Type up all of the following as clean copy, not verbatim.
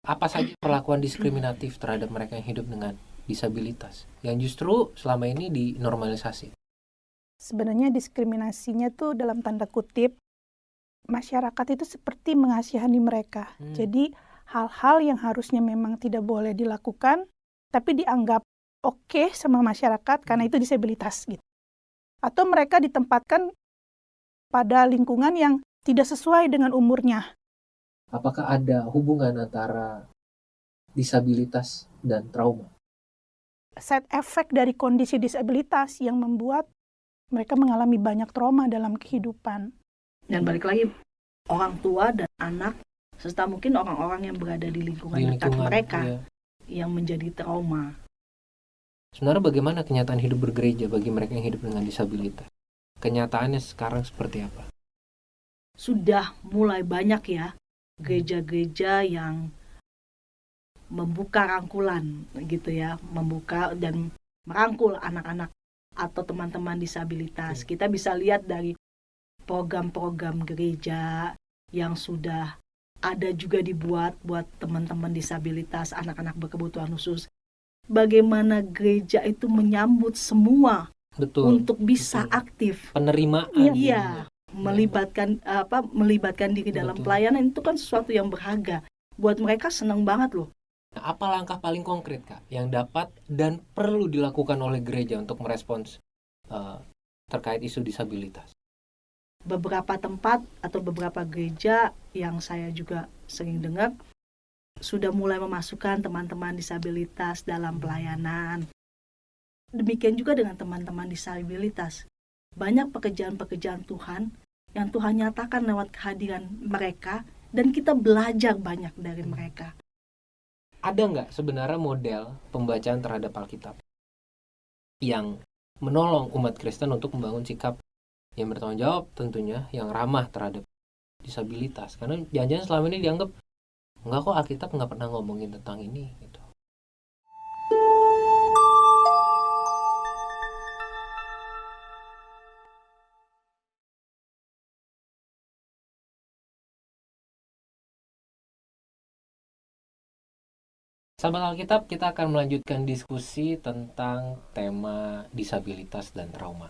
Apa saja perlakuan diskriminatif terhadap mereka yang hidup dengan disabilitas yang justru selama ini dinormalisasi? Sebenarnya diskriminasinya tuh dalam tanda kutip, masyarakat itu seperti mengasihani mereka. Jadi hal-hal yang harusnya memang tidak boleh dilakukan, tapi dianggap oke sama masyarakat karena itu disabilitas gitu. Atau mereka ditempatkan pada lingkungan yang tidak sesuai dengan umurnya. Apakah ada hubungan antara disabilitas dan trauma? Side effect dari kondisi disabilitas yang membuat mereka mengalami banyak trauma dalam kehidupan. Dan balik lagi, orang tua dan anak, serta mungkin orang-orang yang berada di lingkungan dekat mereka yang menjadi trauma. Sebenarnya bagaimana kenyataan hidup bergereja bagi mereka yang hidup dengan disabilitas? Kenyataannya sekarang seperti apa? Sudah mulai banyak ya gereja-gereja yang membuka rangkulan gitu ya, membuka dan merangkul anak-anak atau teman-teman disabilitas. Kita bisa lihat dari program-program gereja yang sudah ada juga dibuat buat teman-teman disabilitas, anak-anak berkebutuhan khusus. Bagaimana gereja itu menyambut semua untuk bisa aktif. Penerimaan. Iya, melibatkan diri dalam pelayanan itu kan sesuatu yang berharga. Buat mereka senang banget loh. Apa langkah paling konkret, Kak, yang dapat dan perlu dilakukan oleh gereja untuk merespons terkait isu disabilitas? Beberapa tempat atau beberapa gereja yang saya juga sering dengar sudah mulai memasukkan teman-teman disabilitas dalam pelayanan. Demikian juga dengan teman-teman disabilitas. Banyak pekerjaan-pekerjaan Tuhan yang Tuhan nyatakan lewat kehadiran mereka dan kita belajar banyak dari mereka. Ada nggak sebenarnya model pembacaan terhadap Alkitab yang menolong umat Kristen untuk membangun sikap yang bertanggung jawab tentunya, yang ramah terhadap disabilitas? Karena jangan-jangan selama ini dianggap enggak kok, Alkitab nggak pernah ngomongin tentang ini gitu. Sahabat Alkitab, kita akan melanjutkan diskusi tentang tema disabilitas dan trauma.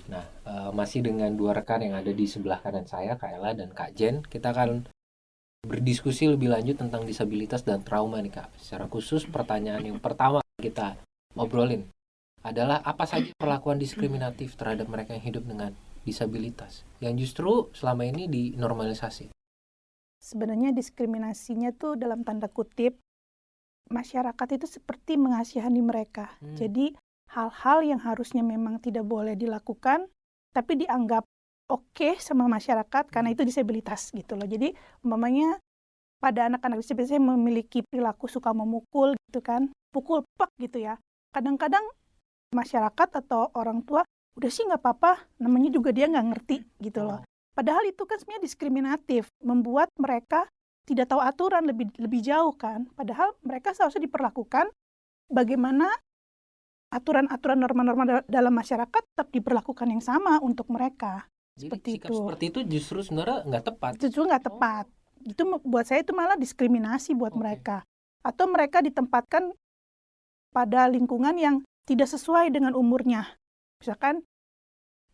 Nah, masih dengan dua rekan yang ada di sebelah kanan saya, Kak Ella dan Kak Jen. Kita akan berdiskusi lebih lanjut tentang disabilitas dan trauma nih, Kak. Secara khusus, pertanyaan yang pertama kita obrolin adalah apa saja perlakuan diskriminatif terhadap mereka yang hidup dengan disabilitas yang justru selama ini dinormalisasi. Sebenarnya diskriminasinya tuh dalam tanda kutip, masyarakat itu seperti mengasihani mereka. Jadi hal-hal yang harusnya memang tidak boleh dilakukan, tapi dianggap oke sama masyarakat karena itu disabilitas gitu loh. Jadi umpamanya pada anak-anak disabilitas yang memiliki perilaku suka memukul gitu kan, pukul pak gitu ya. Kadang-kadang masyarakat atau orang tua udah sih nggak apa-apa, namanya juga dia nggak ngerti gitu loh. Padahal itu kan sebenarnya diskriminatif, membuat mereka tidak tahu aturan lebih jauh kan. Padahal mereka seharusnya diperlakukan bagaimana aturan-aturan norma-norma dalam masyarakat tetap diperlakukan yang sama untuk mereka. Jadi sikap seperti itu justru sebenarnya nggak tepat. Justru nggak tepat. Itu buat saya itu malah diskriminasi buat mereka. Atau mereka ditempatkan pada lingkungan yang tidak sesuai dengan umurnya. Misalkan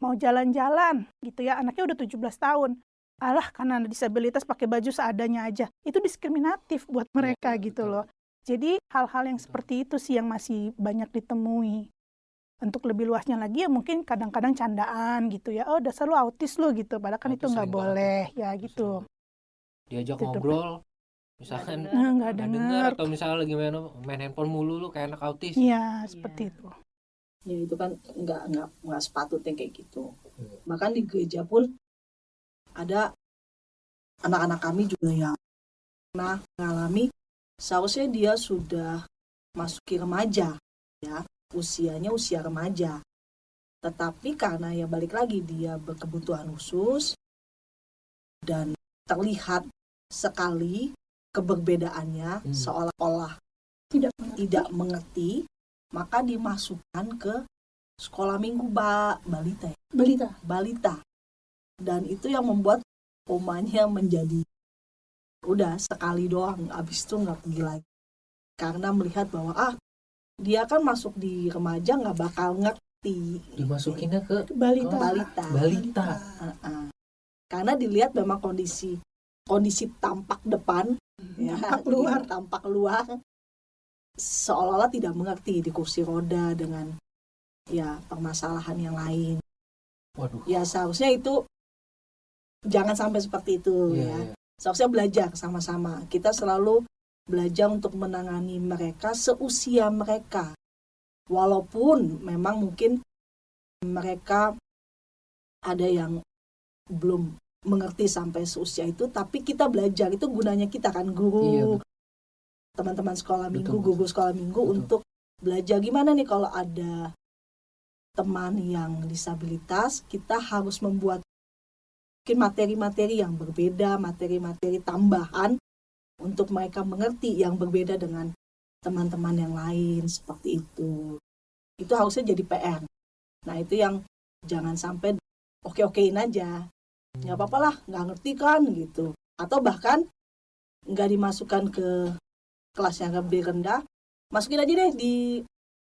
mau jalan-jalan gitu ya, anaknya udah 17 tahun. Alah, karena disabilitas pakai baju seadanya aja. Itu diskriminatif buat mereka gitu loh. Jadi hal-hal yang seperti itu sih yang masih banyak ditemui. Untuk lebih luasnya lagi ya mungkin kadang-kadang candaan gitu ya. Oh, dasar lu autis lu gitu. Padahal kan itu nggak boleh ya gitu. Diajak ngobrol, misalkan nggak denger. Atau misalnya lagi main handphone mulu lu kayak anak autis. Iya, seperti itu. Ya itu kan nggak sepatutnya kayak gitu. Bahkan di gereja pun ada anak-anak kami juga yang pernah mengalami, seharusnya dia sudah masuki remaja, ya usianya usia remaja. Tetapi karena ya balik lagi dia berkebutuhan khusus dan terlihat sekali keberbedaannya seolah-olah tidak mengerti, maka dimasukkan ke sekolah minggu balita. Dan itu yang membuat omanya menjadi udah sekali doang, abis itu nggak pergi lagi. Karena melihat bahwa dia kan masuk di remaja nggak bakal ngerti. Dimasukinnya ke Balita. Balita. Karena dilihat memang kondisi tampak depan, tampak luar, seolah-olah tidak mengerti di kursi roda dengan ya permasalahan yang lain. Waduh. Ya seharusnya itu jangan sampai seperti itu ya. Seharusnya belajar sama-sama. Kita selalu belajar untuk menangani mereka seusia mereka. Walaupun memang mungkin mereka ada yang belum mengerti sampai seusia itu, tapi kita belajar, itu gunanya kita kan guru, teman-teman sekolah minggu, guru sekolah minggu, untuk belajar gimana nih kalau ada teman yang disabilitas, kita harus membuat mungkin materi-materi yang berbeda, materi-materi tambahan untuk mereka mengerti yang berbeda dengan teman-teman yang lain, seperti itu. Itu harusnya jadi PR. Nah itu yang jangan sampai oke-okein aja, nggak apa-apa lah, nggak ngerti kan gitu, atau bahkan nggak dimasukkan ke kelas yang lebih rendah, masukin aja deh di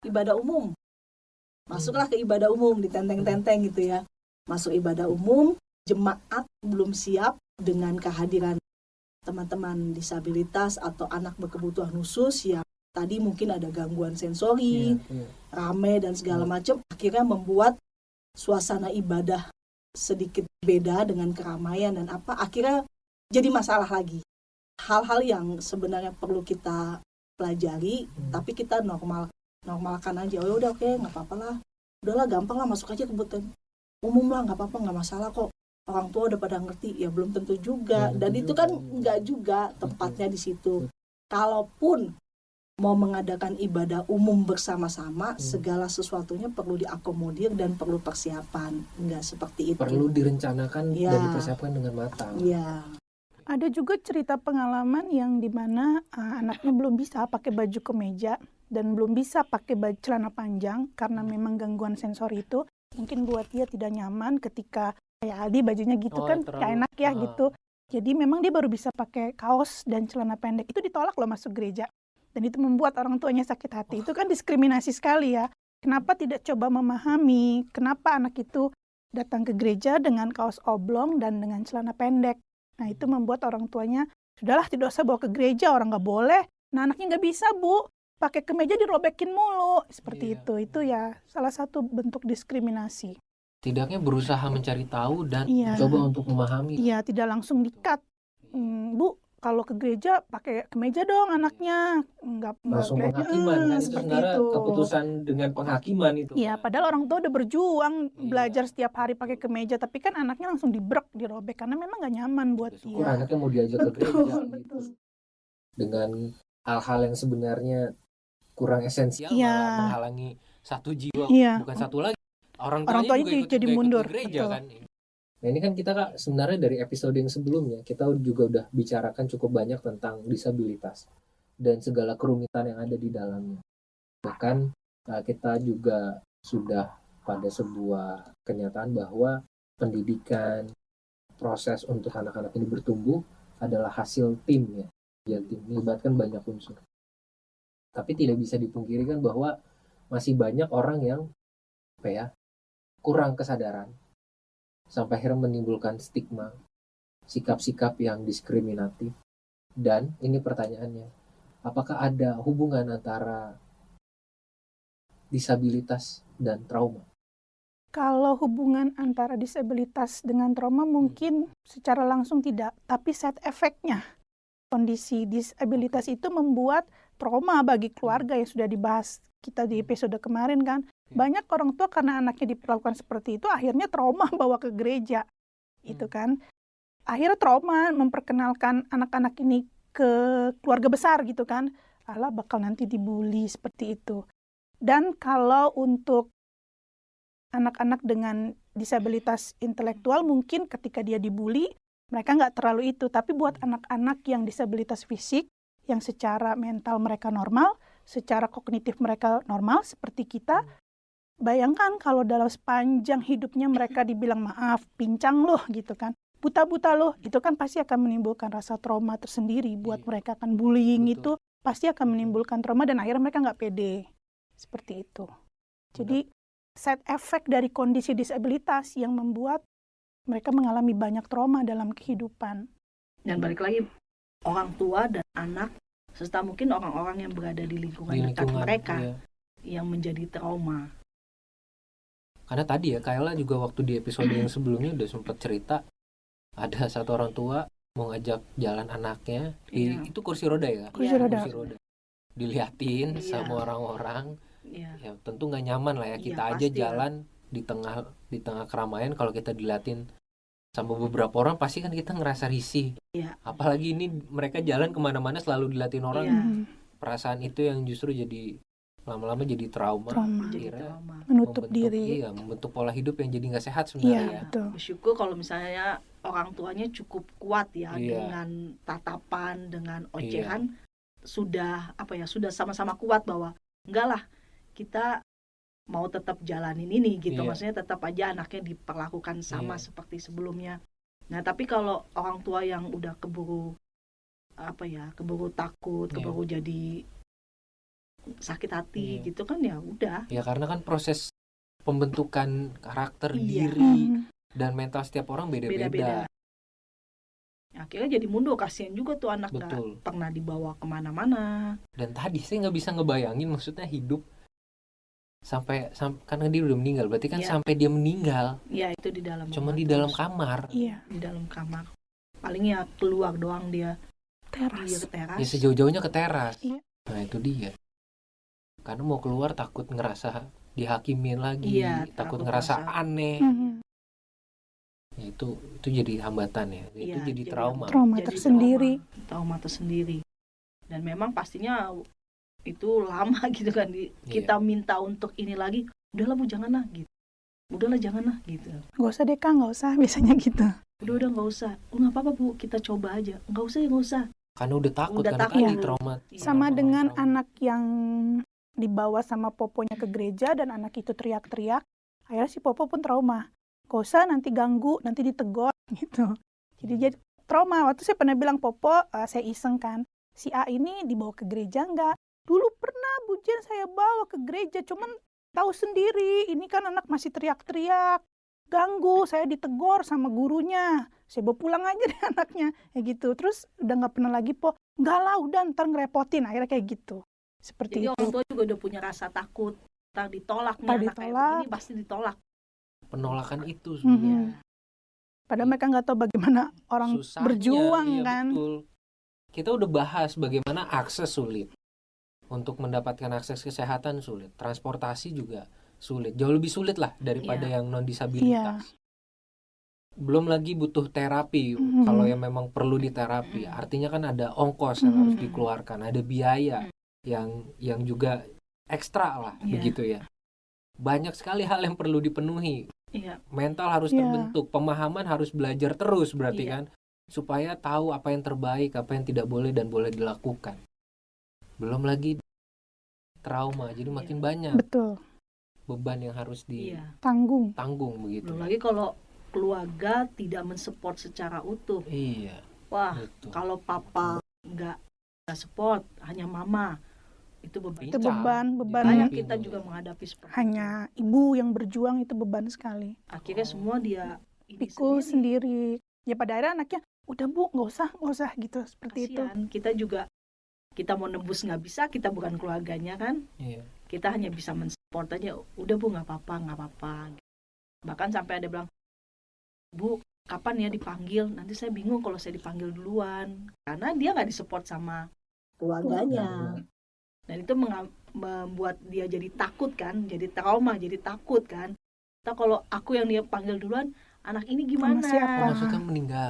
ibadah umum, masuklah ke ibadah umum, ditenteng-tenteng gitu ya, masuk ibadah umum, jemaat belum siap dengan kehadiran teman-teman disabilitas atau anak berkebutuhan khusus yang tadi mungkin ada gangguan sensori, rame dan segala macam, akhirnya membuat suasana ibadah sedikit beda dengan keramaian dan akhirnya jadi masalah lagi. Hal-hal yang sebenarnya perlu kita pelajari, tapi kita normalkan aja. Oh udah oke, nggak apa-apa lah, udahlah gampang lah, masuk aja kebutuhan umum lah, nggak apa-apa, nggak masalah kok, orang tua udah pada ngerti. Ya belum tentu juga, dan itu kan nggak juga tempatnya di situ. Kalaupun mau mengadakan ibadah umum bersama-sama, segala sesuatunya perlu diakomodir dan perlu persiapan, nggak seperti itu. Perlu direncanakan dan dipersiapkan dengan matang. Ada juga cerita pengalaman yang dimana anaknya belum bisa pakai baju kemeja dan belum bisa pakai baju celana panjang karena memang gangguan sensori itu mungkin buat dia tidak nyaman ketika kayak Aldi bajunya gitu kayak enak ya gitu. Jadi memang dia baru bisa pakai kaos dan celana pendek, itu ditolak loh masuk gereja. Dan itu membuat orang tuanya sakit hati. Itu kan diskriminasi sekali ya. Kenapa tidak coba memahami kenapa anak itu datang ke gereja dengan kaos oblong dan dengan celana pendek. Nah itu membuat orang tuanya, sudahlah tidak usah bawa ke gereja, orang nggak boleh. Nah anaknya nggak bisa bu, pakai kemeja dirobekin mulu. Seperti itu ya salah satu bentuk diskriminasi. Tidaknya berusaha mencari tahu dan coba untuk memahami. Iya, tidak langsung di-cut. Bu, kalau ke gereja pakai kemeja dong anaknya, nggak langsung penghakiman kan, itu sebenarnya keputusan dengan penghakiman itu. Iya, padahal orang tua udah berjuang belajar setiap hari pakai kemeja, tapi kan anaknya langsung dibrek, dirobek karena memang nggak nyaman buat dia. Anaknya mau diajak ke gereja gitu. Dengan hal-hal yang sebenarnya kurang esensial, malah menghalangi satu jiwa, bukan satu lagi. Orang tuanya juga jadi mundur. Gereja, kan? Nah ini kan kita sebenarnya dari episode yang sebelumnya kita juga udah bicarakan cukup banyak tentang disabilitas dan segala kerumitan yang ada di dalamnya. Bahkan kita juga sudah pada sebuah kenyataan bahwa pendidikan, proses untuk anak-anak ini bertumbuh adalah hasil tim ya. Ya tim melibatkan banyak unsur. Tapi tidak bisa dipungkiri kan bahwa masih banyak orang yang kurang kesadaran sampai akhirnya menimbulkan stigma, sikap-sikap yang diskriminatif. Dan ini pertanyaannya, apakah ada hubungan antara disabilitas dan trauma? Kalau hubungan antara disabilitas dengan trauma mungkin secara langsung tidak, tapi side effect-nya. Kondisi disabilitas itu membuat trauma bagi keluarga yang sudah dibahas kita di episode kemarin kan. Banyak orang tua karena anaknya diperlakukan seperti itu akhirnya trauma bawa ke gereja. Itu kan. Akhirnya trauma memperkenalkan anak-anak ini ke keluarga besar gitu kan. Alah bakal nanti dibully seperti itu. Dan kalau untuk anak-anak dengan disabilitas intelektual mungkin ketika dia dibully mereka nggak terlalu itu. Tapi buat anak-anak yang disabilitas fisik yang secara mental mereka normal, secara kognitif mereka normal seperti kita, bayangkan kalau dalam sepanjang hidupnya mereka dibilang maaf, pincang loh gitu kan. buta-buta loh, itu kan pasti akan menimbulkan rasa trauma tersendiri buat Iya. mereka. Kan bullying Betul. itu pasti akan menimbulkan trauma dan akhirnya mereka nggak pede. Seperti itu. Jadi side effect dari kondisi disabilitas yang membuat mereka mengalami banyak trauma dalam kehidupan. Dan balik lagi, orang tua dan anak serta mungkin orang-orang yang berada di lingkungan Di dekat lingkungan, mereka iya. yang menjadi trauma. Karena tadi ya Kayla juga waktu di episode yang sebelumnya udah sempat cerita ada satu orang tua mau ngajak jalan anaknya di Iya. itu kursi roda ya. Kursi Iya, roda. Kursi roda. Diliatin Iya. sama orang-orang, Iya. ya tentu nggak nyaman lah ya, Iya, kita aja pasti lah. jalan di tengah keramaian, kalau kita diliatin sama beberapa orang pasti kan kita ngerasa risih. Iya. Apalagi ini mereka jalan kemana-mana selalu diliatin orang. Iya. Perasaan itu yang justru jadi lama-lama jadi trauma. Trauma. Menjadi Akhirnya trauma. Menutup diri. Iya, membentuk pola hidup yang jadi nggak sehat Iya, sebenarnya ya. betul. Bersyukur kalau misalnya orang tuanya cukup kuat ya, Iya. dengan tatapan, dengan ocehan, sudah sama-sama kuat bahwa enggak lah, kita mau tetap jalanin ini gitu. Iya. Maksudnya tetap aja anaknya diperlakukan sama Iya. seperti sebelumnya. Nah, tapi kalau orang tua yang udah keburu takut, Iya. keburu jadi sakit hati Iya. gitu kan, ya udah. Ya karena kan proses pembentukan karakter Iya. diri dan mental setiap orang beda-beda. Beda-beda. Akhirnya jadi mundur, kasihan juga tuh anak nggak Betul. pernah dibawa kemana-mana. Dan tadi saya nggak bisa ngebayangin maksudnya hidup sampai karena dia udah meninggal, berarti kan Iya. sampai dia meninggal Ya itu di dalam cuma rumah di dalam terus. kamar. Iya, Di dalam kamar. Paling ya keluar doang dia di teras. teras. Ya sejauh-jauhnya ke teras. Iya. Nah itu dia. Karena mau keluar takut ngerasa dihakimin lagi, Iya, takut takut ngerasa ngerasa- aneh. Mhm. Ya, itu jadi hambatan ya. Itu Iya, jadi jadi trauma. Trauma Jadi tersendiri. trauma tersendiri. Dan memang pastinya itu lama gitu kan kita minta untuk ini lagi, udahlah Bu janganlah gitu. Udahlah janganlah gitu. Nggak usah deh Kang, nggak usah, biasanya gitu. Udah nggak usah. Nggak apa-apa Bu, kita coba aja. Nggak usah. Karena udah takut, Udah karena takut. tadi trauma. Iya. Sama Trauma, dengan trauma. anak yang dibawa sama poponya ke gereja dan anak itu teriak-teriak, akhirnya si popo pun trauma. Gak usah, nanti ganggu, nanti ditegur gitu. Jadi jadi trauma. Waktu saya pernah bilang popo, saya iseng kan, si A ini dibawa ke gereja nggak? Dulu pernah Bu Jen saya bawa ke gereja, cuman tahu sendiri, ini kan anak masih teriak-teriak, ganggu, saya ditegur sama gurunya, saya bawa pulang aja deh anaknya, kayak gitu. Terus udah nggak pernah lagi po, nggak lah, udah ntar ngerepotin, akhirnya kayak gitu. Seperti Jadi itu. orang tua juga udah punya rasa takut. Ntar ditolak nih Ntar anak kayak ditolak. begini, pasti ditolak. Penolakan itu Mhm. sebenarnya. Padahal mereka nggak tahu bagaimana orang Susahnya, berjuang iya, kan. betul. Kita udah bahas bagaimana akses sulit. Untuk mendapatkan akses kesehatan sulit. Transportasi juga sulit. Jauh lebih sulit lah daripada yang non-disabilitas. Belum lagi butuh terapi. Mhm. Kalau yang memang perlu diterapi. Artinya kan ada ongkos yang harus dikeluarkan. Ada biaya yang juga ekstra lah. Iya. Begitu ya. Banyak sekali hal yang perlu dipenuhi. Iya. Mental harus Iya. terbentuk, pemahaman harus belajar terus berarti Iya. kan, supaya tahu apa yang terbaik, apa yang tidak boleh dan boleh dilakukan. Belum lagi trauma, jadi makin banyak Betul, beban yang harus Iya. ditanggung begitu. Belum lagi kalau keluarga tidak mensupport secara utuh. Iya, Wah, betul. kalau papa nggak support, hanya mama, itu beban. itu Pincang. beban Banyak Jadi kita bingung juga ya. menghadapi seperti itu. hanya ibu yang berjuang itu beban sekali. Akhirnya semua dia ini Pikul sendiri. Ya pada akhirnya anaknya, udah Bu, nggak usah gitu, seperti itu. Kasihan. Kita juga, kita mau nembus nggak bisa, kita bukan keluarganya kan. Iya. Kita hanya bisa mensupport aja, udah Bu nggak apa-apa. Bahkan sampai ada bilang, Bu kapan ya dipanggil, nanti saya bingung kalau saya dipanggil duluan, karena dia nggak disupport sama keluarganya. Dan itu membuat dia jadi takut kan, jadi trauma, jadi takut kan. Nah, kalau aku yang dia panggil duluan, anak ini gimana? Sama siapa? Oh, maksudnya meninggal.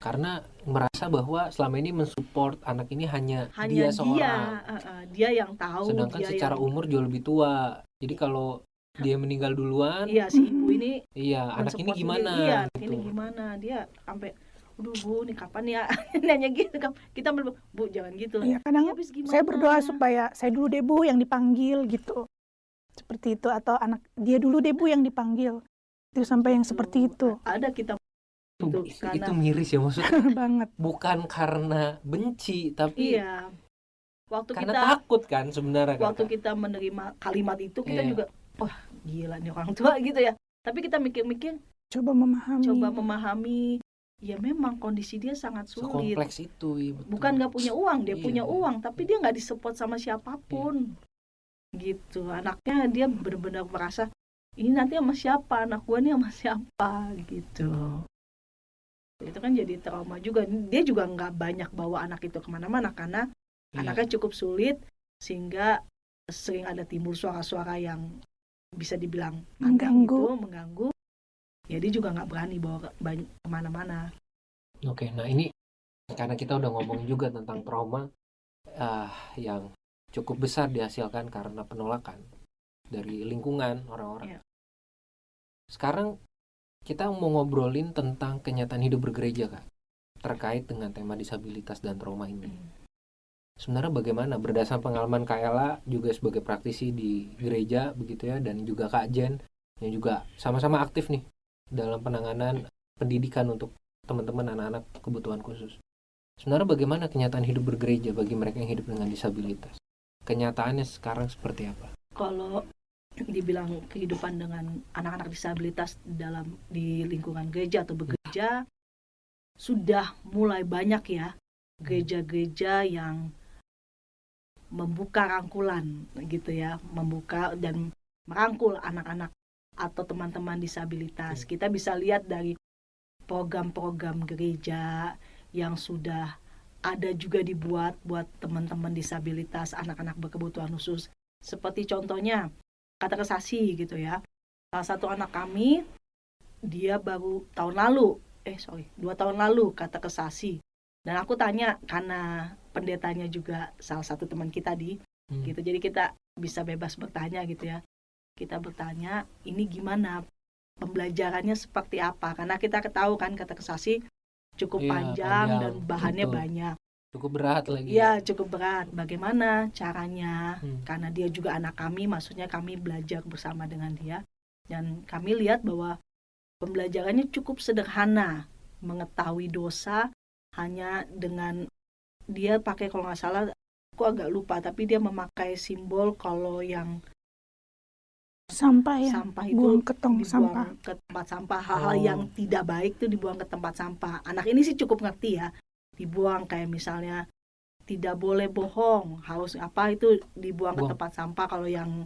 Karena merasa bahwa selama ini mensupport anak ini hanya dia seorang. Dia yang tahu. Sedangkan dia secara yang, umur jauh lebih tua. Jadi kalau dia meninggal duluan, iya si ibu ini anak ini mensupport gimana? sendiri. Iya, anak gitu. ini gimana? Dia sampai, aduh Bu, nih kapan ya? Nanya gitu kan. Kita Bu jangan gitu. Ya kadang Habis gimana? saya berdoa supaya saya dulu deh Bu yang dipanggil gitu. Seperti itu, atau anak dia dulu deh Bu yang dipanggil. Itu sampai yang seperti itu. Ada kita Itu karena miris ya, maksudnya banget. bukan karena benci, tapi iya, waktu karena kita takut kan sebenarnya waktu Kakak. kita menerima kalimat itu kita Iya. juga wah gila nih orang tua gitu ya. Tapi kita mikir-mikir, Coba memahami. coba memahami, ya memang kondisi dia sangat sulit. Sekompleks itu, iya betul. Bukan nggak punya uang, dia Iya, punya iya. uang, tapi dia nggak disupport sama siapapun. Gitu, anaknya dia benar-benar merasa ini nanti sama siapa, anak gua nih sama siapa gitu. Itu kan jadi trauma juga. Dia juga nggak banyak bawa anak itu kemana-mana karena Iya. anaknya cukup sulit sehingga sering ada timbul suara-suara yang bisa dibilang aneh gitu, mengganggu. Ya dia juga nggak berani bawa kemana-mana. Oke, nah ini karena kita udah ngomong juga tentang trauma yang cukup besar dihasilkan karena penolakan dari lingkungan orang-orang. Iya. Sekarang kita mau ngobrolin tentang kenyataan hidup bergereja, Kak, terkait dengan tema disabilitas dan trauma ini. Sebenarnya bagaimana berdasarkan pengalaman Kak Ella juga sebagai praktisi di gereja begitu ya, dan juga Kak Jen yang juga sama-sama aktif nih dalam penanganan pendidikan untuk teman-teman anak-anak kebutuhan khusus. Sebenarnya bagaimana kenyataan hidup bergereja bagi mereka yang hidup dengan disabilitas? Kenyataannya sekarang seperti apa? Kalau dibilang kehidupan dengan anak-anak disabilitas di lingkungan gereja atau begereja, sudah mulai banyak ya gereja-gereja yang membuka rangkulan gitu ya, membuka dan merangkul anak-anak atau teman-teman disabilitas. Kita bisa lihat dari program-program gereja yang sudah ada juga dibuat buat teman-teman disabilitas, anak-anak berkebutuhan khusus. Seperti contohnya kategorisasi gitu ya. Salah satu anak kami, dia baru 2 tahun lalu kategorisasi. Dan aku tanya karena pendetanya juga salah satu teman kita gitu. Jadi kita bisa bebas bertanya gitu ya. Kita bertanya, ini gimana pembelajarannya seperti apa? Karena kita tahu kan kategorisasi cukup panjang dan bahannya banyak. Cukup berat lagi. Iya, cukup berat. Bagaimana caranya? Karena dia juga anak kami, maksudnya kami belajar bersama dengan dia. Dan kami lihat bahwa pembelajarannya cukup sederhana. Mengetahui dosa hanya dengan dia pakai, kalau nggak salah, aku agak lupa, tapi dia memakai simbol kalau yang sampah itu buang ke tong sampah, ke tempat sampah, hal-hal yang tidak baik itu dibuang ke tempat sampah. Anak ini sih cukup ngerti ya, dibuang kayak misalnya tidak boleh bohong, harus apa itu dibuang ke tempat sampah kalau yang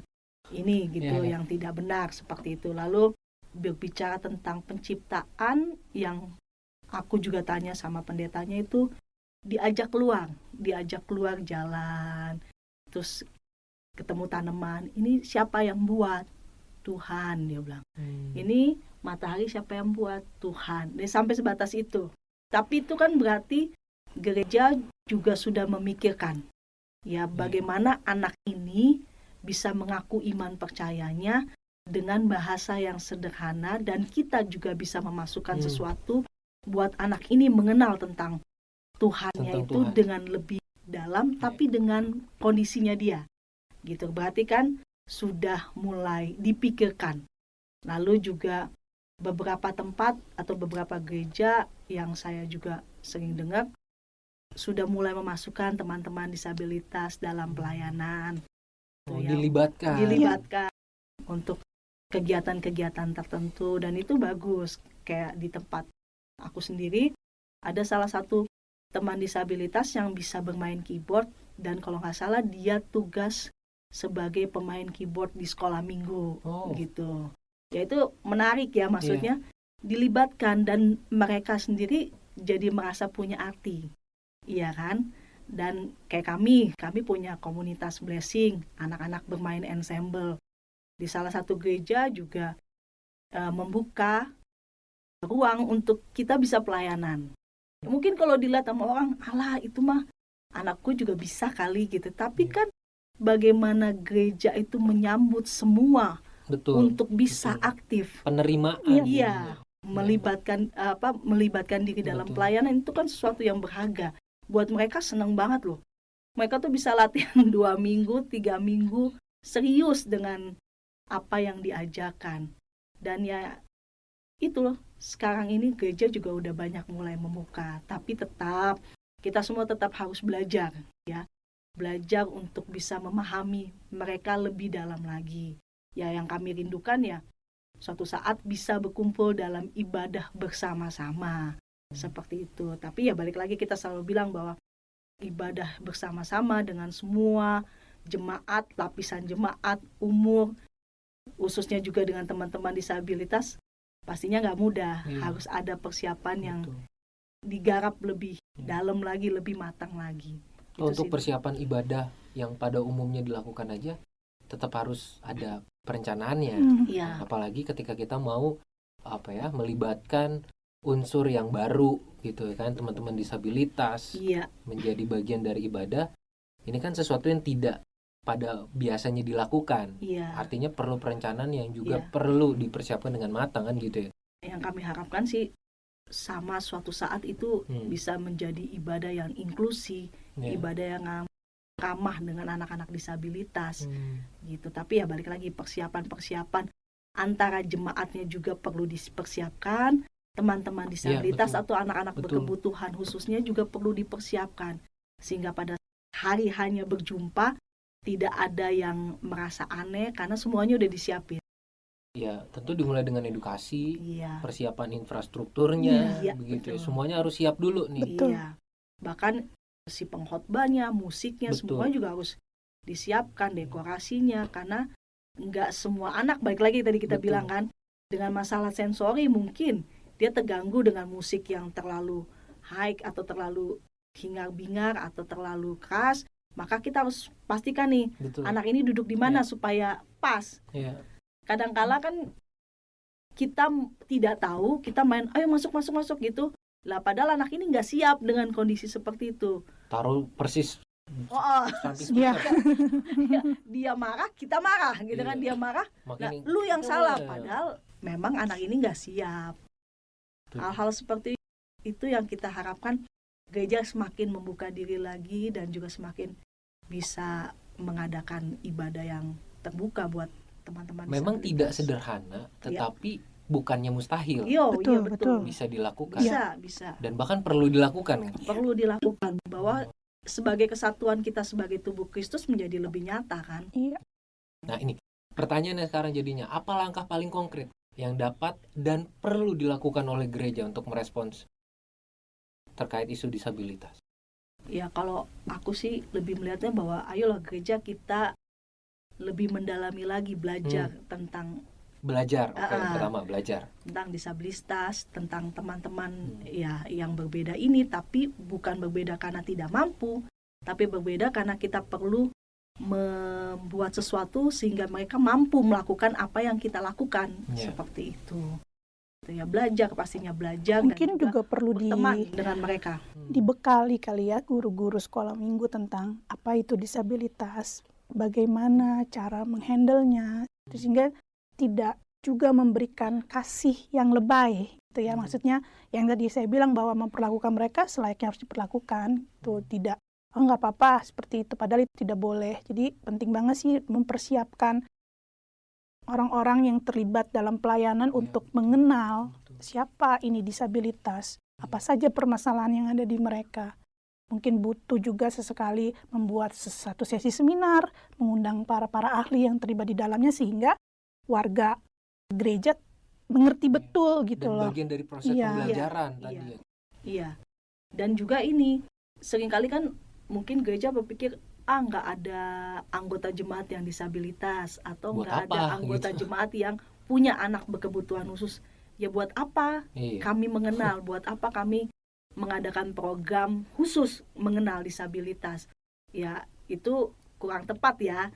ini gitu, yang tidak benar seperti itu. Lalu berbicara tentang penciptaan, yang aku juga tanya sama pendetanya itu diajak keluar jalan, terus ketemu tanaman, ini siapa yang buat? Tuhan, dia bilang. Ini matahari siapa yang buat? Tuhan. Dan sampai sebatas itu. Tapi itu kan berarti gereja juga sudah memikirkan ya bagaimana anak ini bisa mengaku iman percayanya dengan bahasa yang sederhana, dan kita juga bisa memasukkan sesuatu buat anak ini mengenal tentang Tuhannya itu Tuhan dengan lebih dalam, tapi dengan kondisinya dia. Gitu. Berarti kan sudah mulai dipikirkan. Lalu juga beberapa tempat atau beberapa gereja yang saya juga sering dengar sudah mulai memasukkan teman-teman disabilitas dalam pelayanan. Dilibatkan untuk kegiatan-kegiatan tertentu, dan itu bagus. Kayak di tempat aku sendiri ada salah satu teman disabilitas yang bisa bermain keyboard, dan kalau nggak salah dia tugas sebagai pemain keyboard di sekolah minggu gitu. Ya itu menarik ya, maksudnya dilibatkan dan mereka sendiri jadi merasa punya arti. Iya kan? Dan kayak kami punya komunitas blessing, anak-anak bermain ensemble. Di salah satu gereja juga membuka ruang untuk kita bisa pelayanan. Mungkin kalau dilihat sama orang, alah itu mah anakku juga bisa kali gitu. Tapi kan bagaimana gereja itu menyambut semua untuk bisa aktif. Penerimaan. Iya, melibatkan diri dalam pelayanan itu kan sesuatu yang berharga. Buat mereka senang banget loh. Mereka tuh bisa latihan 2 minggu, 3 minggu, serius dengan apa yang diajarkan. Dan ya itu loh, sekarang ini gereja juga udah banyak mulai membuka, tapi tetap kita semua tetap harus belajar ya. Belajar untuk bisa memahami mereka lebih dalam lagi. Ya, yang kami rindukan ya suatu saat bisa berkumpul dalam ibadah bersama-sama. Seperti itu. Tapi ya balik lagi kita selalu bilang bahwa ibadah bersama-sama dengan semua jemaat, lapisan jemaat, umur, khususnya juga dengan teman-teman disabilitas, pastinya nggak mudah. Harus ada persiapan yang digarap lebih dalam lagi, lebih matang lagi. Untuk persiapan ibadah yang pada umumnya dilakukan aja tetap harus ada perencanaannya. Iya. Apalagi ketika kita mau melibatkan unsur yang baru gitu kan, teman-teman disabilitas menjadi bagian dari ibadah. Ini kan sesuatu yang tidak pada biasanya dilakukan. Artinya perlu perencanaan yang juga perlu dipersiapkan dengan matang kan gitu ya. Yang kami harapkan sih sama suatu saat itu bisa menjadi ibadah yang inklusi, ibadah yang ramah dengan anak-anak disabilitas gitu. Tapi ya balik lagi persiapan antara jemaatnya juga perlu dipersiapkan, teman-teman disabilitas atau anak-anak berkebutuhan khususnya juga perlu dipersiapkan, sehingga pada hari hanya berjumpa tidak ada yang merasa aneh karena semuanya udah disiapin. Ya, tentu dimulai dengan edukasi, persiapan infrastrukturnya, begitu ya. Semuanya harus siap dulu nih. Iya. Bahkan si pengkhotbahnya, musiknya, semua juga harus disiapkan, dekorasinya, karena nggak semua anak, baik lagi tadi kita bilang kan, dengan masalah sensori mungkin dia terganggu dengan musik yang terlalu high atau terlalu hingar-bingar atau terlalu keras, maka kita harus pastikan nih anak ini duduk di mana supaya pas. Kadang-kala kan kita tidak tahu, kita main ayo masuk gitu lah, padahal anak ini nggak siap dengan kondisi seperti itu. Taruh persis dia marah, kita marah gitu kan, dia marah nah, lu yang salah, padahal memang anak ini nggak siap. Hal-hal seperti itu yang kita harapkan gereja semakin membuka diri lagi dan juga semakin bisa mengadakan ibadah yang terbuka buat teman-teman. Memang tidak sederhana, tetapi bukannya mustahil. Betul. Bisa dilakukan. Bisa. Dan bahkan perlu dilakukan. Perlu dilakukan, bahwa sebagai kesatuan kita sebagai tubuh Kristus menjadi lebih nyata kan. Iya. Nah ini pertanyaannya sekarang jadinya, apa langkah paling konkret yang dapat dan perlu dilakukan oleh gereja untuk merespons terkait isu disabilitas? Ya kalau aku sih lebih melihatnya bahwa ayolah gereja kita lebih mendalami lagi, belajar tentang pertama belajar tentang disabilitas, tentang teman-teman ya yang berbeda ini, tapi bukan berbeda karena tidak mampu, tapi berbeda karena kita perlu membuat sesuatu sehingga mereka mampu melakukan apa yang kita lakukan. Seperti itu. Ya belajar, pastinya belajar. Mungkin juga perlu berteman dengan mereka. Dibekali kali ya guru-guru sekolah minggu tentang apa itu disabilitas, bagaimana cara menghandlenya, sehingga tidak juga memberikan kasih yang lebay gitu ya. Maksudnya yang tadi saya bilang bahwa memperlakukan mereka selayaknya harus diperlakukan, itu tidak nggak apa-apa seperti itu, padahal itu tidak boleh. Jadi penting banget sih mempersiapkan orang-orang yang terlibat dalam pelayanan untuk mengenal siapa ini disabilitas, apa saja permasalahan yang ada di mereka. Mungkin butuh juga sesekali membuat satu sesi seminar, mengundang para ahli yang terlibat di dalamnya sehingga warga gereja mengerti betul gitu loh. Dan bagian dari proses pembelajaran tadi ya. Iya. Dan juga ini seringkali kan mungkin gereja berpikir nggak ada anggota jemaat yang disabilitas atau nggak ada anggota jemaat yang punya anak berkebutuhan khusus. Ya buat apa kami mengenal, buat apa kami mengadakan program khusus mengenal disabilitas. Ya itu kurang tepat ya.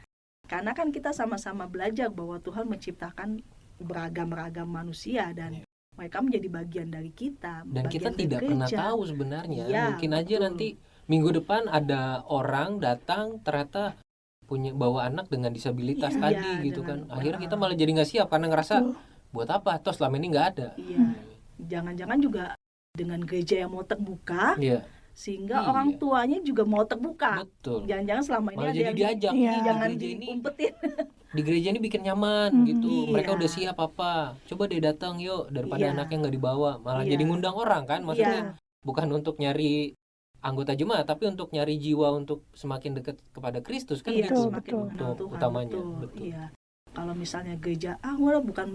Karena kan kita sama-sama belajar bahwa Tuhan menciptakan beragam-ragam manusia dan mereka menjadi bagian dari kita. Dan kita tidak pernah tahu sebenarnya. Mungkin aja nanti minggu depan ada orang datang ternyata bawa anak dengan disabilitas tadi gitu kan. Akhirnya kita malah jadi nggak siap karena ngerasa buat apa? Toh selama ini nggak ada. Jangan-jangan juga dengan gereja yang mau terbuka. Sehingga orang tuanya juga mau terbuka. Betul. Jangan-jangan selama ini malah ada jadi yang diajak. jangan diumpetin. di gereja ini bikin nyaman gitu. Mereka Iya. udah siap apa. Coba deh datang yuk, daripada Iya. anaknya nggak dibawa. Malah Iya. jadi ngundang orang kan. Maksudnya Iya. bukan untuk nyari anggota jemaat, tapi untuk nyari jiwa untuk semakin dekat kepada Kristus kan Iya, gitu. semakin betul. mengenal Untuk Tuhan. utamanya, Betul. betul. Iya. Kalau misalnya gereja udah bukan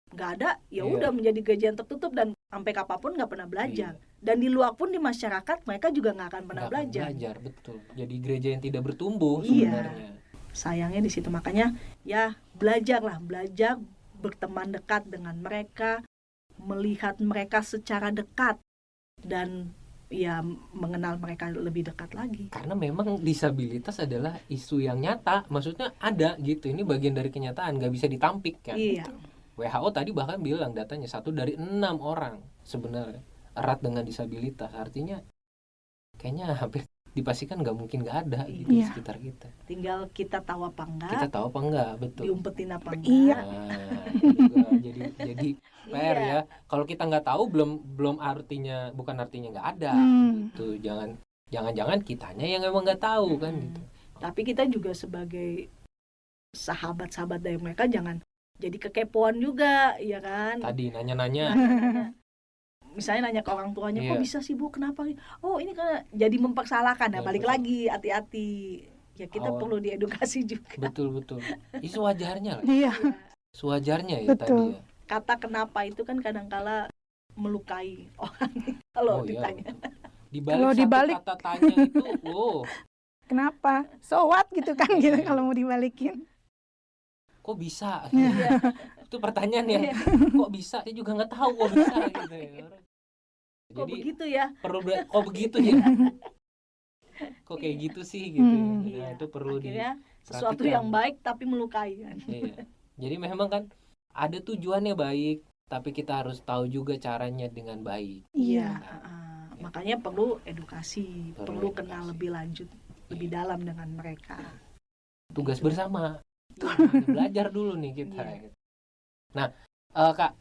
nggak ada, ya Iya. udah menjadi gereja yang tertutup dan sampai kapanpun nggak pernah belajar. Iya. Dan di luar pun di masyarakat mereka juga nggak akan pernah Nggak akan belajar. belajar, betul. Jadi gereja yang tidak bertumbuh Iya. sebenarnya. Sayangnya di situ, makanya ya belajar berteman dekat dengan mereka, melihat mereka secara dekat dan ya mengenal mereka lebih dekat lagi. Karena memang disabilitas adalah isu yang nyata, maksudnya ada gitu. Ini bagian dari kenyataan, nggak bisa ditampik kan. Iya. WHO tadi bahkan bilang datanya 1 dari 6 orang sebenarnya erat dengan disabilitas. Artinya kayaknya hampir dipastikan nggak mungkin nggak ada gitu di Iya. sekitar kita. Tinggal kita tahu apa enggak, Kita tahu apa enggak, betul. diumpetin apa enggak. Iya. Nah, itu juga jadi PR Iya. ya. Kalau kita nggak tahu belum artinya, bukan artinya nggak ada gitu. Jangan kitanya yang emang nggak tahu kan gitu. Tapi kita juga sebagai sahabat-sahabat dari mereka jangan jadi kekepoan juga, ya kan? Tadi nanya-nanya. Nanya-nanya. Misalnya nanya ke orang tuanya, Iya. kok bisa sih Bu, kenapa? Oh ini kan jadi mempersalahkan. Nah, Iya, balik betul. lagi, hati-hati. Ya kita Awal. perlu diedukasi juga. Betul. Itu sewajarnya lah. Iya. Sewajarnya ya Betul. tadi ya. Kata kenapa itu kan kadangkala melukai orang kalau Oh, iya, ditanya. Kalau dibalik- satu kata tanya itu, Kenapa? So what gitu kan gitu kalau mau dibalikin. kok bisa? Iya. Itu pertanyaan yang Iya. kok bisa? Saya juga nggak tahu kok bisa gitu ya. Kok Jadi begitu ya? perlu kok begitu ya? Kok kayak gitu sih gitu ya. Nah, Iya. itu perlu Akhirnya sesuatu diperhatikan. yang baik tapi melukai kan. Iya. Jadi memang kan ada tujuannya baik, tapi kita harus tahu juga caranya dengan baik. Iya. Makanya perlu edukasi, Perlu perlu kenal edukasi. lebih lanjut, lebih dalam dengan mereka. Tugas bersama. Belajar dulu nih kita. Iya. Nah, Kak,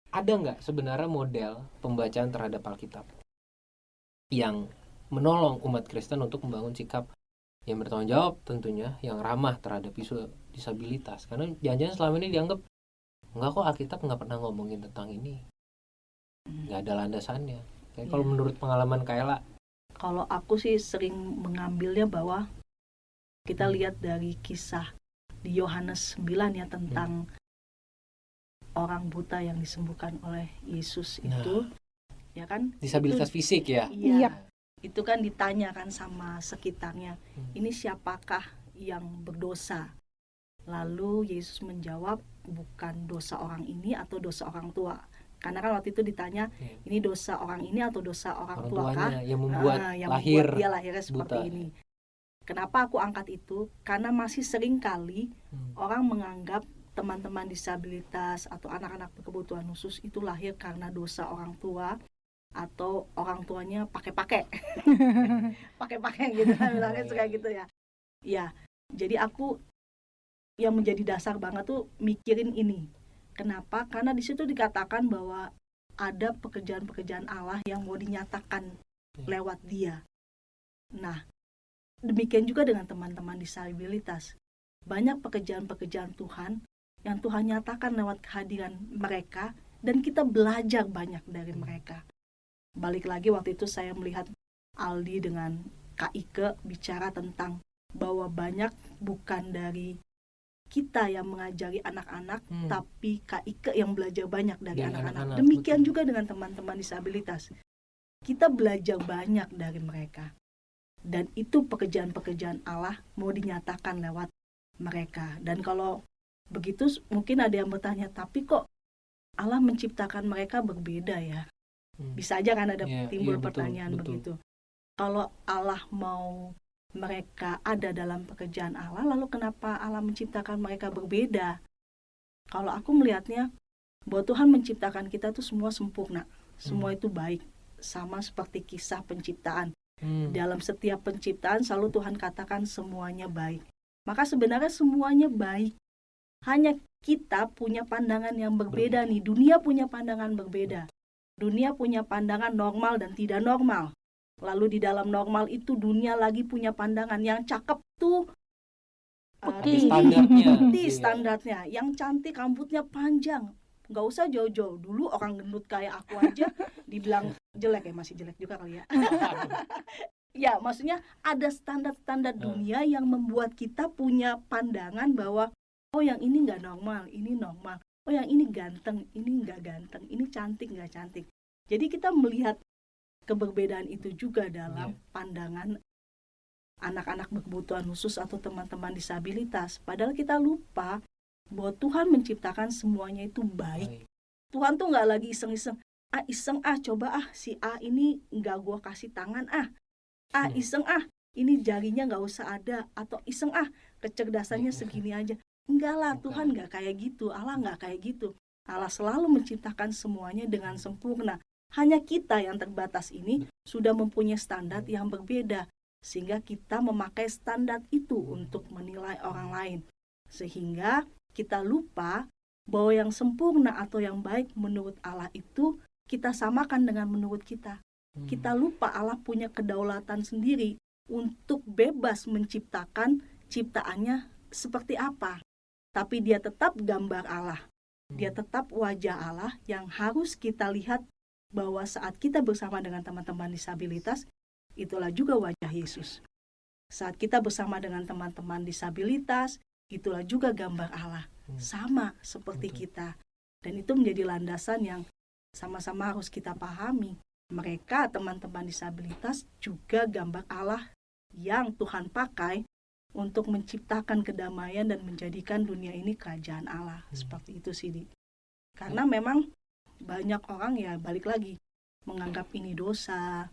ada nggak sebenarnya model pembacaan terhadap Alkitab yang menolong umat Kristen untuk membangun sikap yang bertanggung jawab tentunya, yang ramah terhadap isu disabilitas? Karena jangan-jangan selama ini dianggap enggak kok, Alkitab nggak pernah ngomongin tentang ini, nggak ada landasannya. Kayak kalau Iya. menurut pengalaman Kayla, Kalau aku sih sering mengambilnya bahwa kita lihat dari kisah di Yohanes 9 ya tentang orang buta yang disembuhkan oleh Yesus Nah. itu, ya kan? disabilitas fisik ya. Iya. Yap. Itu kan ditanyakan sama sekitarnya, ini siapakah yang berdosa? Lalu Yesus menjawab, bukan dosa orang ini atau dosa orang tua. Karena kan waktu itu ditanya, Iya. ini dosa orang ini atau dosa orang Orang tua kah? tuanya yang membuat Yang lahir membuat dia lahirnya seperti buta. ini. Kenapa aku angkat itu? Karena masih sering kali orang menganggap teman-teman disabilitas atau anak-anak berkebutuhan khusus itu lahir karena dosa orang tua atau orang tuanya pakai-pakai gitu kan, bilangnya suka gitu ya. Ya, jadi aku yang menjadi dasar banget tuh mikirin ini. Kenapa? Karena di situ dikatakan bahwa ada pekerjaan-pekerjaan Allah yang mau dinyatakan lewat dia. Nah, demikian juga dengan teman-teman disabilitas. Banyak pekerjaan-pekerjaan Tuhan yang Tuhan nyatakan lewat kehadiran mereka dan kita belajar banyak dari mereka. Balik lagi waktu itu saya melihat Aldi dengan Kak Ike bicara tentang bahwa banyak bukan dari kita yang mengajari anak-anak, tapi Kak Ike yang belajar banyak dari anak-anak. Demikian betul. juga dengan teman-teman disabilitas. Kita belajar banyak dari mereka. Dan itu pekerjaan-pekerjaan Allah mau dinyatakan lewat mereka. Dan kalau begitu mungkin ada yang bertanya, tapi kok Allah menciptakan mereka berbeda ya? Bisa aja kan ada timbul pertanyaan betul. begitu. Kalau Allah mau mereka ada dalam pekerjaan Allah, lalu kenapa Allah menciptakan mereka berbeda? Kalau aku melihatnya bahwa Tuhan menciptakan kita tuh semua sempurna, semua itu baik, sama seperti kisah penciptaan. Dalam setiap penciptaan selalu Tuhan katakan semuanya baik. Maka sebenarnya semuanya baik. Hanya kita punya pandangan yang berbeda nih. Dunia punya pandangan berbeda. Dunia punya pandangan normal dan tidak normal. Lalu di dalam normal itu dunia lagi punya pandangan yang cakep tuh Putih. Standarnya. putih Iya. standarnya, yang cantik rambutnya panjang, nggak usah jauh-jauh. Dulu orang gendut kayak aku aja dibilang jelek, ya masih jelek juga kali ya. Ya maksudnya ada standar-standar dunia yang membuat kita punya pandangan bahwa oh yang ini nggak normal, ini normal. Oh yang ini ganteng, ini nggak ganteng, ini cantik nggak cantik. Jadi kita melihat keberbedaan itu juga dalam pandangan anak-anak berkebutuhan khusus atau teman-teman disabilitas. Padahal kita lupa bahwa Tuhan menciptakan semuanya itu baik. Tuhan tuh nggak lagi iseng-iseng. Iseng coba si A ini nggak gua kasih tangan iseng ini jarinya nggak usah ada, atau iseng kecerdasannya segini aja. Enggak lah, Tuhan nggak kayak gitu, Allah nggak kayak gitu. Allah selalu menciptakan semuanya dengan sempurna. Hanya kita yang terbatas ini sudah mempunyai standar yang berbeda, sehingga kita memakai standar itu untuk menilai orang lain. Sehingga kita lupa bahwa yang sempurna atau yang baik menurut Allah itu kita samakan dengan menurut kita. Kita lupa Allah punya kedaulatan sendiri untuk bebas menciptakan ciptaannya seperti apa. Tapi dia tetap gambar Allah. Dia tetap wajah Allah yang harus kita lihat bahwa saat kita bersama dengan teman-teman disabilitas, itulah juga wajah Yesus. Saat kita bersama dengan teman-teman disabilitas, itulah juga gambar Allah. Sama seperti kita. Dan itu menjadi landasan yang sama-sama harus kita pahami. Mereka, teman-teman disabilitas, juga gambar Allah yang Tuhan pakai untuk menciptakan kedamaian dan menjadikan dunia ini kerajaan Allah. Seperti itu sih, Di. Karena memang banyak orang ya balik lagi menganggap ini dosa,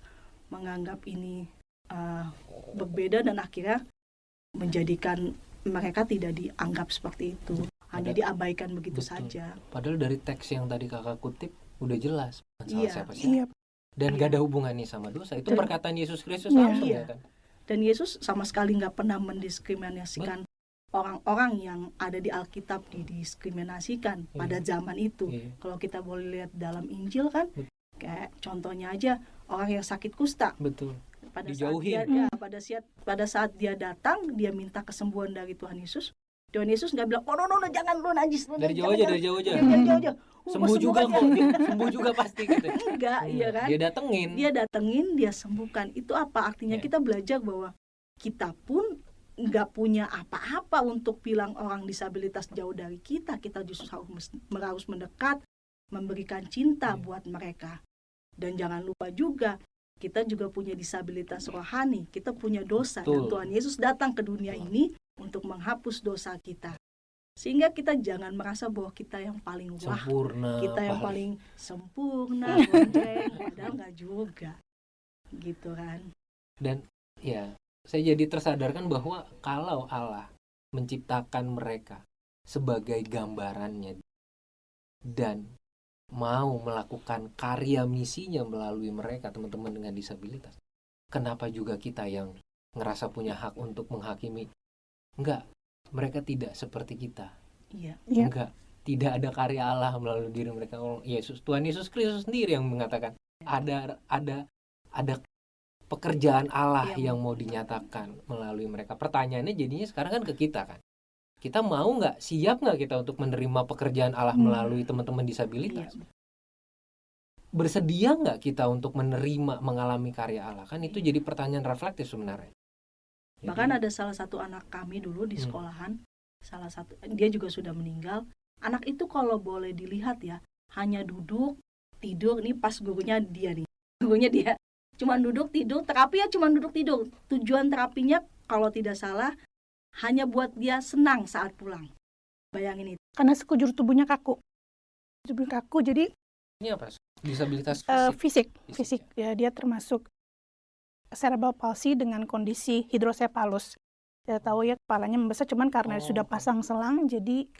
menganggap ini berbeda, dan akhirnya menjadikan mereka tidak dianggap seperti itu. Hanya diabaikan begitu saja. Padahal dari teks yang tadi kakak kutip udah jelas Iya. siapa-siapa. Dan gak ada hubungannya sama dosa. Itu perkataan Yesus Kristus langsung ya kan. Dan Yesus sama sekali nggak pernah mendiskriminasikan orang-orang yang ada di Alkitab, didiskriminasikan pada zaman itu. Kalau kita boleh lihat dalam Injil kan, kayak contohnya aja orang yang sakit kusta. Betul. Dijauhin. Pada saat dia datang, dia minta kesembuhan dari Tuhan Yesus. Tuhan Yesus nggak bilang, oh no, jangan, lu najis. Dari jauh aja. Sembuh juga kok, sembuh juga pasti gitu. Enggak, iya kan? Dia datengin, dia sembuhkan. Itu apa artinya? Kita belajar bahwa kita pun nggak punya apa-apa untuk bilang orang disabilitas jauh dari kita. Kita justru harus mendekat, memberikan cinta buat mereka. Dan jangan lupa juga, kita juga punya disabilitas rohani. Kita punya dosa. Dan Tuhan Yesus datang ke dunia ini untuk menghapus dosa kita. Sehingga kita jangan merasa bahwa kita yang paling sempurna, kita yang paling sempurna, padahal nggak juga, gitu kan. Dan ya, saya jadi tersadarkan bahwa kalau Allah menciptakan mereka sebagai gambarannya dan mau melakukan karya misinya melalui mereka, teman-teman dengan disabilitas, kenapa juga kita yang ngerasa punya hak untuk menghakimi? Enggak, mereka tidak seperti kita. Enggak, tidak ada karya Allah melalui diri mereka. Tuhan Yesus Kristus sendiri yang mengatakan ada pekerjaan Allah yang mau dinyatakan melalui mereka. Pertanyaannya jadinya sekarang kan ke kita kan. Kita mau nggak, siap nggak kita untuk menerima pekerjaan Allah melalui teman-teman disabilitas? Bersedia nggak kita untuk menerima, mengalami karya Allah? Kan itu jadi pertanyaan reflektif sebenarnya. Bahkan ada salah satu anak kami dulu di sekolahan, dia juga sudah meninggal. Anak itu kalau boleh dilihat ya, hanya duduk, tidur. Nih pas gurunya dia cuma duduk, tidur, terapi ya cuma duduk, tidur. Tujuan terapinya kalau tidak salah hanya buat dia senang saat pulang. Bayangin itu. Karena sekujur tubuhnya kaku. Jadi ini apa? Disabilitas fisik. Ya, dia termasuk cerebral palsy dengan kondisi hidrosepalus. Saya tahu ya kepalanya membesar, cuman karena sudah pasang selang, jadi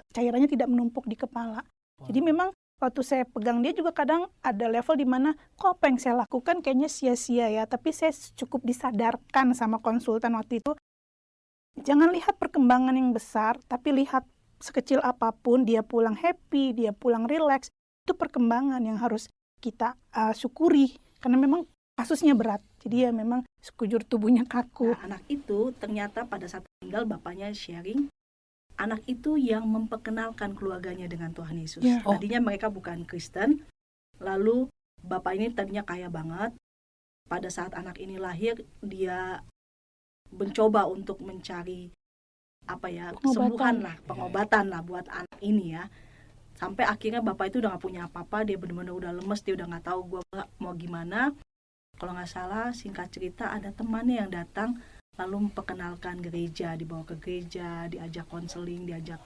cairannya tidak menumpuk di kepala. Jadi memang waktu saya pegang dia juga kadang ada level di mana kok apa yang saya lakukan kayaknya sia-sia ya. Tapi saya cukup disadarkan sama konsultan waktu itu, jangan lihat perkembangan yang besar, tapi lihat sekecil apapun dia pulang happy, dia pulang relax, itu perkembangan yang harus kita syukuri. Karena memang kasusnya berat. Jadi ya memang sekujur tubuhnya kaku. Nah, anak itu ternyata pada saat meninggal bapaknya sharing, anak itu yang memperkenalkan keluarganya dengan Tuhan Yesus. Ya. Tadinya mereka bukan Kristen, lalu bapak ini tadinya kaya banget. Pada saat anak ini lahir, dia mencoba untuk mencari kesembuhan lah, pengobatan lah buat anak ini ya. Sampai akhirnya bapak itu udah gak punya apa-apa, dia benar-benar udah lemes, dia udah gak tahu gue mau gimana. Kalau gak salah, singkat cerita, ada temannya yang datang lalu memperkenalkan gereja, dibawa ke gereja, diajak konseling, diajak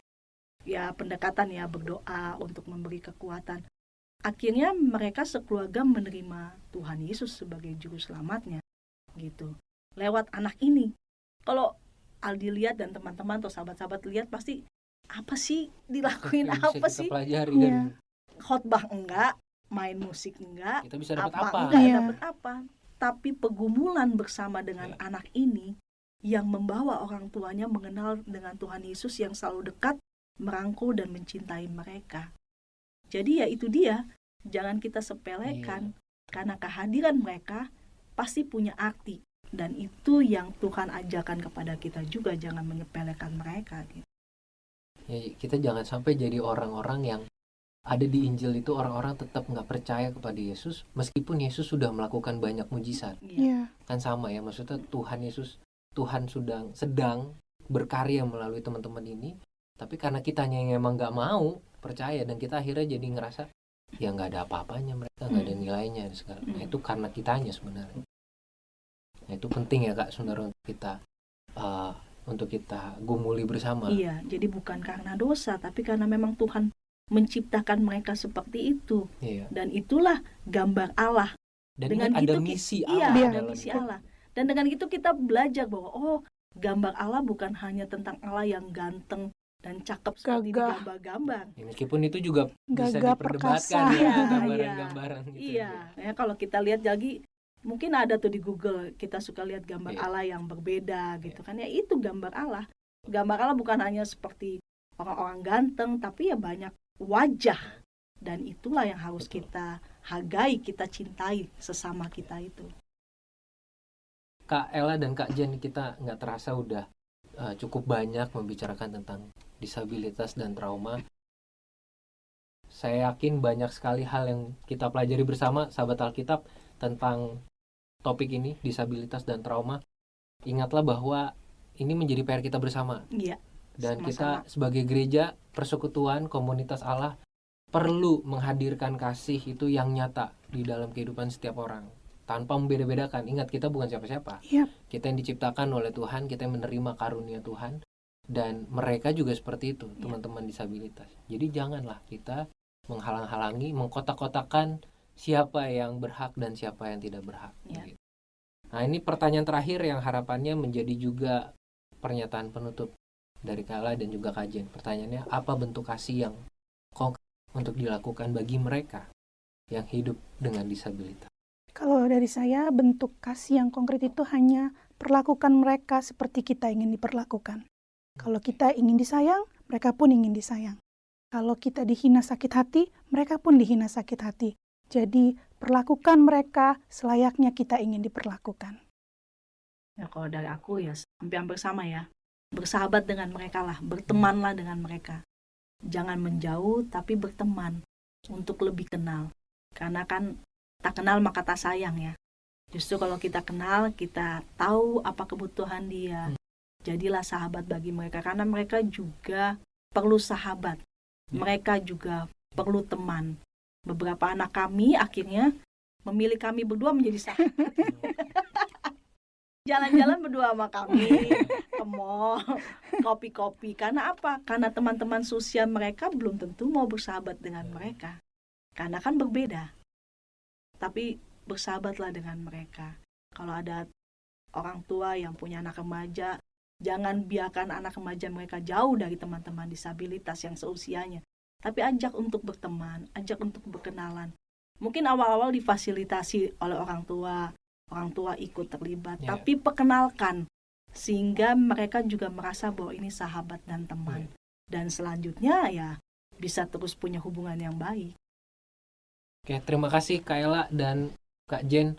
ya pendekatan ya, berdoa untuk memberi kekuatan. Akhirnya mereka sekeluarga menerima Tuhan Yesus sebagai juru selamatnya gitu. Lewat anak ini. Kalau Aldi lihat dan teman-teman atau sahabat-sahabat lihat pasti apa sih dilakuin, Yang bisa apa kita sih? pelajari Iya. dan Khotbah enggak, main musik enggak, kita bisa dapat apa? enggak Iya. dapat apa. Tapi pergumulan bersama dengan anak ini yang membawa orang tuanya mengenal dengan Tuhan Yesus yang selalu dekat, merangkul dan mencintai mereka. Jadi ya itu dia, jangan kita sepelekan, karena kehadiran mereka pasti punya arti. Dan itu yang Tuhan ajarkan kepada kita juga, jangan menyepelekan mereka gitu. Ya, kita jangan sampai jadi orang-orang yang ada di Injil itu orang-orang tetap nggak percaya kepada Yesus meskipun Yesus sudah melakukan banyak mujizat. Iya. Kan sama ya, maksudnya Tuhan sedang berkarya melalui teman-teman ini, tapi karena kitanya yang emang nggak mau percaya dan kita akhirnya jadi ngerasa ya nggak ada apa-apanya, mereka nggak ada nilainya dan segala. Nah, itu karena kitanya sebenarnya. Nah, itu penting ya Kak sebenarnya untuk kita gumuli bersama. Iya, jadi bukan karena dosa, tapi karena memang Tuhan menciptakan mereka seperti itu. Iya. Dan itulah gambar Allah. Dan Dengan ada gitu misi iya, Allah ada dalam misi itu. Allah. Dan dengan itu kita belajar bahwa gambar Allah bukan hanya tentang Allah yang ganteng dan cakep seperti di Gagah. gambar-gambar. Ya, meskipun itu juga bisa Gagah diperdebatkan perkasa. ya, Iya, gambaran-gambaran gitu. Iya, ya kalau kita lihat lagi mungkin ada tuh di Google, kita suka lihat gambar Iya. Allah yang berbeda gitu kan. Ya itu gambar Allah. Gambar Allah bukan hanya seperti orang-orang ganteng, tapi ya banyak wajah. Dan itulah yang harus Betul. kita hargai, kita cintai sesama kita itu. Kak Ella dan Kak Jen, kita nggak terasa udah cukup banyak membicarakan tentang disabilitas dan trauma. Saya yakin banyak sekali hal yang kita pelajari bersama, sahabat Alkitab, tentang topik ini, disabilitas dan trauma. Ingatlah bahwa ini menjadi PR kita bersama. Iya. Dan Sama-sama. kita sebagai gereja, persekutuan, komunitas Allah perlu menghadirkan kasih itu yang nyata di dalam kehidupan setiap orang. Tanpa membeda-bedakan. Ingat, kita bukan siapa-siapa. Yap. Kita yang diciptakan oleh Tuhan, kita yang menerima karunia Tuhan. Dan mereka juga seperti itu, teman-teman disabilitas. Jadi janganlah kita menghalang-halangi, mengkotak-kotakan siapa yang berhak dan siapa yang tidak berhak. Ya. Gitu. Nah, ini pertanyaan terakhir yang harapannya menjadi juga pernyataan penutup dari Kala dan juga Kak Jen. Pertanyaannya, apa bentuk kasih yang konkret untuk dilakukan bagi mereka yang hidup dengan disabilitas? Kalau dari saya, bentuk kasih yang konkret itu hanya perlakukan mereka seperti kita ingin diperlakukan. Kalau kita ingin disayang, mereka pun ingin disayang. Kalau kita dihina sakit hati, mereka pun dihina sakit hati. Jadi, perlakukan mereka selayaknya kita ingin diperlakukan. Ya, kalau dari aku ya hampir sama ya. Bersahabat dengan mereka lah, bertemanlah dengan mereka. Jangan menjauh, tapi berteman untuk lebih kenal. Karena kan tak kenal maka tak sayang ya. Justru kalau kita kenal, kita tahu apa kebutuhan dia. Jadilah sahabat bagi mereka, karena mereka juga perlu sahabat. Mereka juga perlu teman. Beberapa anak kami akhirnya memilih kami berdua menjadi sahabat. Jalan-jalan berdua sama kami, ke mall, kopi-kopi. Karena apa? Karena teman-teman sosial mereka belum tentu mau bersahabat dengan mereka. Karena kan berbeda. Tapi bersahabatlah dengan mereka. Kalau ada orang tua yang punya anak remaja, jangan biarkan anak remaja mereka jauh dari teman-teman disabilitas yang seusianya. Tapi ajak untuk berteman, ajak untuk berkenalan. Mungkin awal-awal difasilitasi oleh orang tua ikut terlibat, tapi perkenalkan sehingga mereka juga merasa bahwa ini sahabat dan teman. Dan selanjutnya ya bisa terus punya hubungan yang baik. Oke, terima kasih Kak Ella dan Kak Jen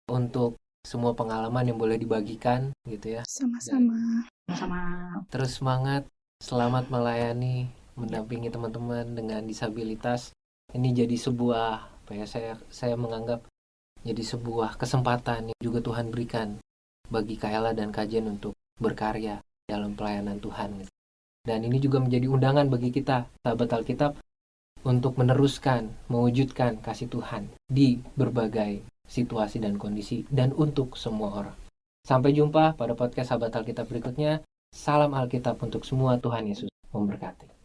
untuk semua pengalaman yang boleh dibagikan gitu ya. Sama-sama. Sama Terus semangat, selamat melayani, mendampingi teman-teman dengan disabilitas. Ini jadi sebuah apa ya, saya menganggap jadi sebuah kesempatan yang juga Tuhan berikan bagi Kaela dan Kak Jen untuk berkarya dalam pelayanan Tuhan. Dan ini juga menjadi undangan bagi kita, sahabat Alkitab, untuk meneruskan, mewujudkan kasih Tuhan di berbagai situasi dan kondisi dan untuk semua orang. Sampai jumpa pada podcast sahabat Alkitab berikutnya. Salam Alkitab untuk semua, Tuhan Yesus memberkati.